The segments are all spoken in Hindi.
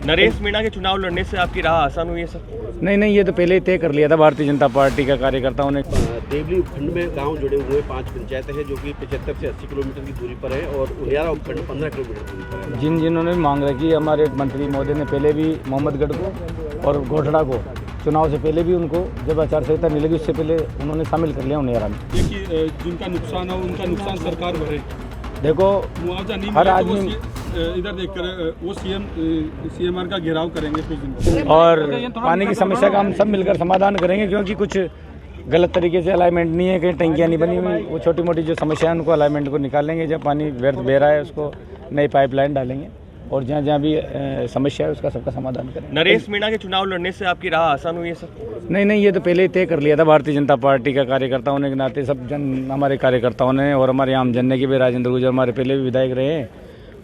नरेश मीणा के चुनाव लड़ने से आपकी राह आसान हुई है सर? नहीं, ये तो पहले ही तय कर लिया था भारतीय जनता पार्टी का कार्यकर्ताओं ने। देवली उपखंड में गांव जुड़े हुए 5 पंचायतें हैं जो कि 75 से 80 किलोमीटर की दूरी पर है और उनियारा उपखंड 15 किलोमीटर दूरी पर है। जिन्होंने मांग रखी, हमारे मंत्री महोदय ने पहले भी मोहम्मदगढ़ को और घोटड़ा को चुनाव से पहले भी उनको, जब आचार संहिता नहीं लगी उससे पहले उन्होंने शामिल कर लिया उनियारा में। कि जिनका नुकसान हो उनका नुकसान सरकार भरे। देखो मुआवजा नहीं हर मिले आदमी तो इधर देखकर वो सीएमआर का घेराव करेंगे कुछ दिन और पानी की समस्या का हम सब मिलकर समाधान करेंगे, क्योंकि कुछ गलत तरीके से अलाइनमेंट नहीं है, कहीं टंकियाँ नहीं बनी हुई, वो छोटी मोटी जो समस्या है उनको अलाइनमेंट को निकालेंगे। जब पानी व्यर्थ बह रहा है उसको नई पाइपलाइन डालेंगे और जहाँ जहाँ भी समस्या है उसका सबका समाधान करेंगे। नरेश मीणा के चुनाव लड़ने से आपकी राह आसान हुई है सर? नहीं, ये तो पहले ही तय कर लिया था भारतीय जनता पार्टी का कार्यकर्ता होने के नाते, सब जन हमारे कार्यकर्ताओं ने और हमारे आम जनने के भी, राजेंद्र गुर्जर हमारे पहले भी विधायक रहे हैं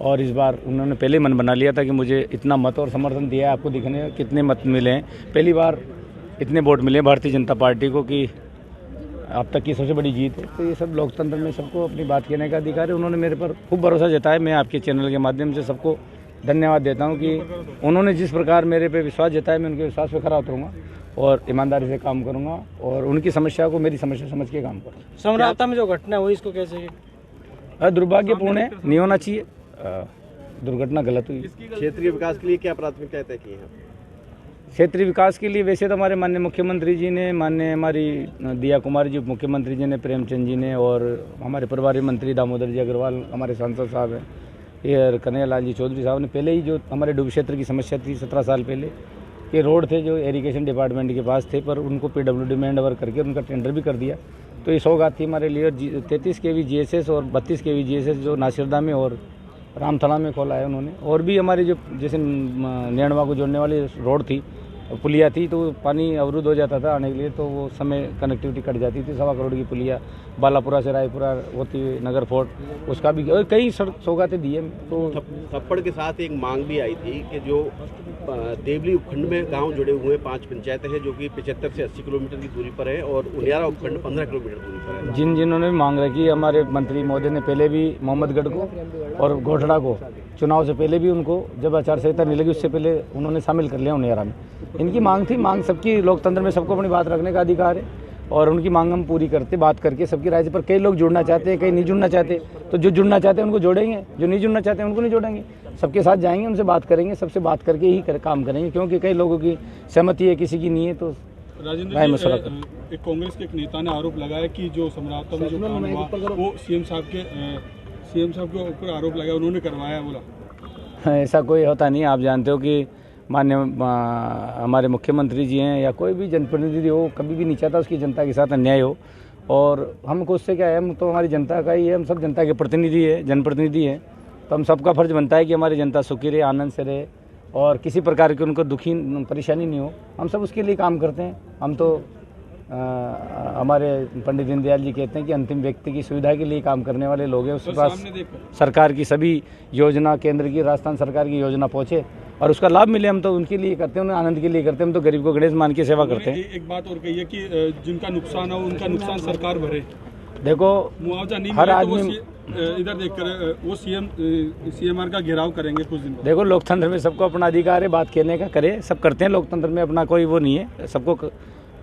और इस बार उन्होंने पहले ही मन बना लिया था कि मुझे इतना मत और समर्थन दिया है। आपको दिखने कितने मत मिले हैं, पहली बार इतने वोट मिले हैं भारतीय जनता पार्टी को कि अब तक की सबसे बड़ी जीत है। तो ये सब लोकतंत्र में सबको अपनी बात कहने का अधिकार है। उन्होंने मेरे पर खूब भरोसा जताया। मैं आपके चैनल के माध्यम से सबको धन्यवाद देता हूं कि उन्होंने जिस प्रकार मेरे पे विश्वास जताया, मैं उनके विश्वास पे खरा उतरूंगा और ईमानदारी से काम करूंगा और उनकी समस्या को मेरी समस्या समझ के काम करूँगा। समराता में जो घटना हुई इसको कैसे? दुर्भाग्यपूर्ण है, नहीं होना चाहिए, दुर्घटना गलत हुई। क्षेत्रीय विकास के लिए क्या प्राथमिकताएं तय की हैं? क्षेत्रीय विकास के लिए वैसे तो हमारे माननीय मुख्यमंत्री जी ने, माननीय हमारी दिया कुमारी जी मुख्यमंत्री जी ने, प्रेमचंद जी ने और हमारे प्रभारी मंत्री दामोदर जी अग्रवाल, हमारे सांसद साहब हैं, ये कन्हैयालाल जी चौधरी साहब ने पहले ही, जो हमारे डूब क्षेत्र की समस्या थी 17 साल पहले, ये रोड थे जो इरिगेशन डिपार्टमेंट के पास थे, पर उनको PWD में हैंडओवर करके उनका टेंडर भी कर दिया। तो ये सौगात थी हमारे लिए। 33 kV GSS और 32 kV GSS जो नासिरदा में और रामथड़ा में खोला है उन्होंने। और भी हमारी जो जैसे नैनवा को जोड़ने वाली रोड थी, पुलिया थी, तो पानी अवरुद्ध हो जाता था आने के लिए, तो वो समय कनेक्टिविटी कट जाती थी। 1.25 करोड़ की पुलिया बालापुरा से रायपुरा होती हुई नगर फोर्ट, उसका भी और कई सौगातें दी है। तो थप्पड़ के साथ एक मांग भी आई थी कि जो देवली उपखंड में गांव जुड़े हुए 5 पंचायतें हैं जो कि 75 से 80 किलोमीटर की दूरी पर है और उनियारा उपखंड 15 किलोमीटर दूरी पर है। जिन्होंने मांग रखी, हमारे मंत्री महोदय ने पहले भी मोहम्मदगढ़ को और घोटड़ा को चुनाव से पहले भी उनको, जब आचार संहिता नहीं लगी उससे पहले उन्होंने शामिल कर लिया उनियारा में। इनकी मांग थी, मांग सबकी, लोकतंत्र में सबको अपनी बात रखने का अधिकार है और उनकी मांग हम पूरी करते, बात करके सबकी राय से। पर कई लोग जुड़ना चाहते हैं, कई नहीं जुड़ना चाहते, तो जो जुड़ना चाहते हैं उनको जोड़ेंगे, जो नहीं जुड़ना चाहते हैं उनको नहीं जोड़ेंगे। सबके साथ जाएंगे, उनसे बात करेंगे, सबसे बात करके ही काम करेंगे, क्योंकि कई लोगों की सहमति है, किसी की नहीं है। तो राजेंद्र जी, एक कांग्रेस के एक नेता ने आरोप लगाया कि जो समराता में जो काम हुआ वो सीएम साहब के ऊपर आरोप लगाया, उन्होंने करवाया बोला। ऐसा कोई होता नहीं। आप जानते हो कि माननीय हमारे मुख्यमंत्री जी हैं या कोई भी जनप्रतिनिधि हो, कभी भी नहीं चाहता उसकी जनता के साथ अन्याय हो। और हमको उससे क्या है, हम तो हमारी जनता का ही है, हम सब जनता के प्रतिनिधि है, जनप्रतिनिधि हैं। तो हम सबका फर्ज बनता है कि हमारी जनता सुखी रहे, आनंद से रहे और किसी प्रकार की उनको दुखी परेशानी नहीं हो। हम सब उसके लिए काम करते हैं। हम तो हमारे पंडित दीनदयाल जी कहते हैं कि अंतिम व्यक्ति की सुविधा के लिए काम करने वाले लोग हैं। उसके पास सरकार की सभी योजना, केंद्र की, राजस्थान सरकार की योजना पहुँचे और उसका लाभ मिले, हम तो उनके लिए करते हैं, उन्हें आनंद के लिए करते हैं। हम तो गरीब को गणेश मान के सेवा करते हैं। एक बात और कही है कि जिनका नुकसान हो उनका नुकसान सरकार भरे। देखो मुआवजा नहीं हर मिले आदमी तो इधर देखकर वो सीएमआर का घेराव करेंगे कुछ दिन। देखो लोकतंत्र में सबको अपना अधिकार है बात कहने का, करे, सब करते हैं लोकतंत्र में, अपना कोई वो नहीं है। सबको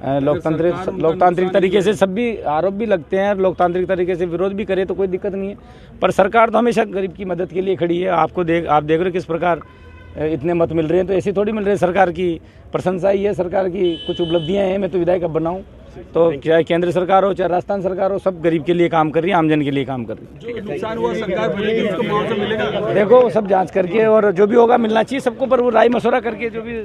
लोकतांत्रिक तरीके से सब भी आरोप भी लगते हैं, लोकतांत्रिक तरीके से विरोध भी करे तो कोई दिक्कत नहीं है। पर सरकार तो हमेशा गरीब की मदद के लिए खड़ी है। आप देख रहे हो किस प्रकार इतने मत मिल रहे हैं, तो ऐसी थोड़ी मिल रहे हैं। सरकार की प्रशंसा ही है, सरकार की कुछ उपलब्धियां हैं। मैं तो विधायक अब बनाऊं, तो चाहे केंद्र सरकार हो चाहे राजस्थान सरकार हो, सब गरीब के लिए काम कर रही है, आमजन के लिए काम कर रही है। जो नुकसान हुआ सरकार भरेगी, उसको मुआवजा मिलेगा। देखो सब जांच करके और जो भी होगा मिलना चाहिए सबको, पर वो राय मशवरा करके जो भी